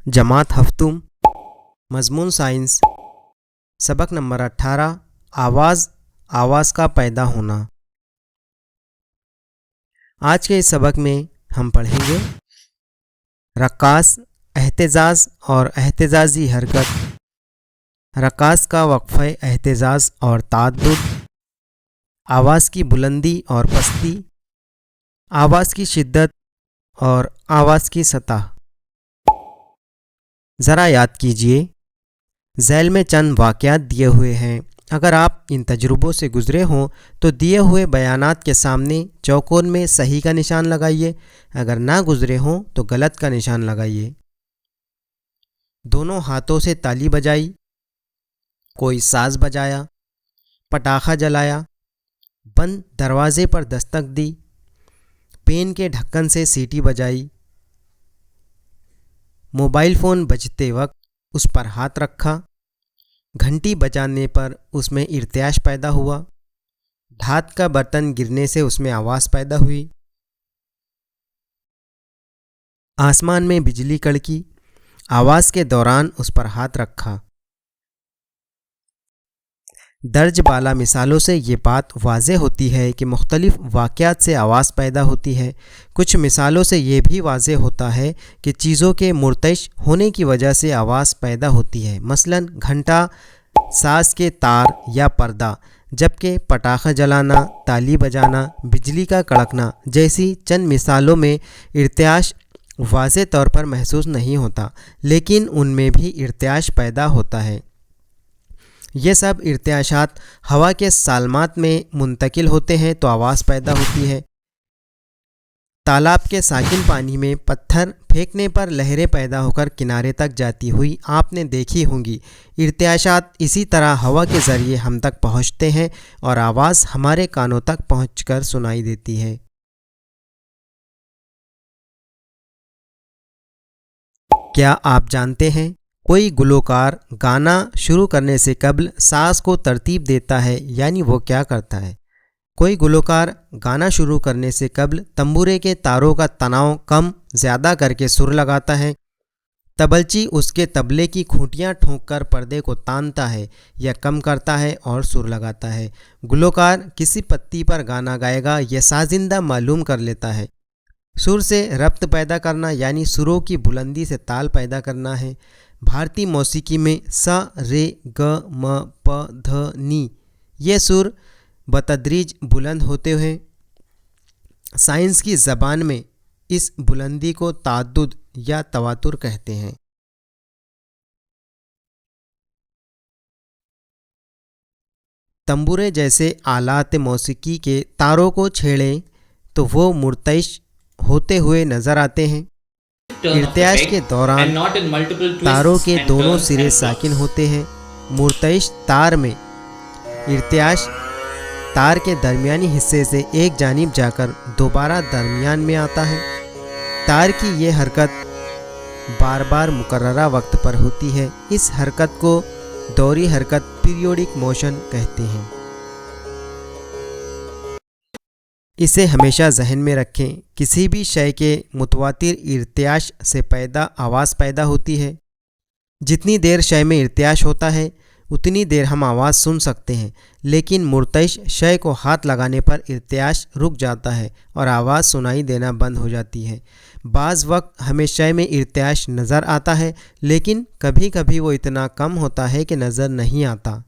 जमात हफ्तुम मजमून साइंस सबक नंबर 18 आवाज़ का पैदा होना। आज के इस सबक में हम पढ़ेंगे रक्कास, एहतिजाज और एहतिजाजी हरकत, रक्कास का वक्फ़े एहतिजाज और ताअद्दुद, आवाज़ की बुलंदी और पस्ती, आवाज़ की शिद्दत और आवाज़ की सतह। ज़रा याद कीजिए, ज़ैल में चंद वाक़यात दिए हुए हैं। अगर आप इन तजुर्बों से गुज़रे हों तो दिए हुए बयानात के सामने चौकोन में सही का निशान लगाइए, अगर ना गुज़रे हों तो गलत का निशान लगाइए। दोनों हाथों से ताली बजाई, कोई साज़ बजाया, पटाखा जलाया, बंद दरवाज़े पर दस्तक दी, पेन के ढक्कन से सीटी बजाई, मोबाइल फ़ोन बजते वक्त उस पर हाथ रखा, घंटी बजाने पर उसमें इर्तियाश पैदा हुआ, धात का बर्तन गिरने से उसमें आवाज़ पैदा हुई, आसमान में बिजली कड़की, आवाज़ के दौरान उस पर हाथ रखा। दर्ज बाला मिसालों से ये बात वाज़े होती है कि मुख्तलिफ़ वाक़यात से आवाज़ पैदा होती है। कुछ मिसालों से ये भी वाज़े होता है कि चीज़ों के मुर्तइश होने की वजह से आवाज़ पैदा होती है, मसलन घंटा, साज़ के तार या पर्दा, जबकि पटाखा जलाना, ताली बजाना, बिजली का कड़कना जैसी चंद मिसालों में इर्तियाश वाज़े तौर पर महसूस नहीं होता, लेकिन उनमें भी इर्तियाश पैदा होता है। ये सब इर्तियाशात हवा के सालमात में मुंतकिल होते हैं तो आवाज़ पैदा होती है। तालाब के साकिन पानी में पत्थर फेंकने पर लहरें पैदा होकर किनारे तक जाती हुई आपने देखी होंगी। इर्तियाशात इसी तरह हवा के ज़रिए हम तक पहुँचते हैं और आवाज़ हमारे कानों तक पहुँचकर सुनाई देती है। क्या आप जानते हैं, कोई गुलकार गाना शुरू करने से कबल साज़ को तरतीब देता है, यानी वो क्या करता है? कोई गुलकार गाना शुरू करने से कबल तंबूरे के तारों का तनाव कम ज़्यादा करके सुर लगाता है। तबलची उसके तबले की खूंटियाँ ठोंककर पर्दे को तानता है या कम करता है और सुर लगाता है। गुलकार किसी पत्ती पर गाना गाएगा यह साजिंदा मालूम कर लेता है। सुर से रब्त पैदा करना यानी सुरों की बुलंदी से ताल पैदा करना है। भारतीय मौसीकी में सा, रे, ग, म, प, ध, नी ये सुर बतदरीज बुलंद होते हैं। साइंस की ज़बान में इस बुलंदी को ताअद्दुद या तवातुर कहते हैं। तंबूरे जैसे आलात मौसीकी के तारों को छेड़ें तो वो मुर्तइश होते हुए नज़र आते हैं। इर्तियाश के दौरान तारों के दोनों सिरे साकिन होते हैं। मुर्तइश तार में इर्तियाश तार के दरमियानी हिस्से से एक जानिब जाकर दोबारा दरमियान में आता है। तार की ये हरकत बार बार मुकर्ररा वक्त पर होती है। इस हरकत को दौरी हरकत, पीरियोडिक मोशन कहते हैं। इसे हमेशा जहन में रखें, किसी भी शय के मुतवातिर इर्तियाश से आवाज़ पैदा होती है। जितनी देर शय में इर्तियाश होता है उतनी देर हम आवाज़ सुन सकते हैं, लेकिन मुर्तइश शय को हाथ लगाने पर इर्तियाश रुक जाता है और आवाज़ सुनाई देना बंद हो जाती है। बाज़ वक्त हमें शय में इर्तियाश नज़र आता है, लेकिन कभी कभी वो इतना कम होता है कि नज़र नहीं आता।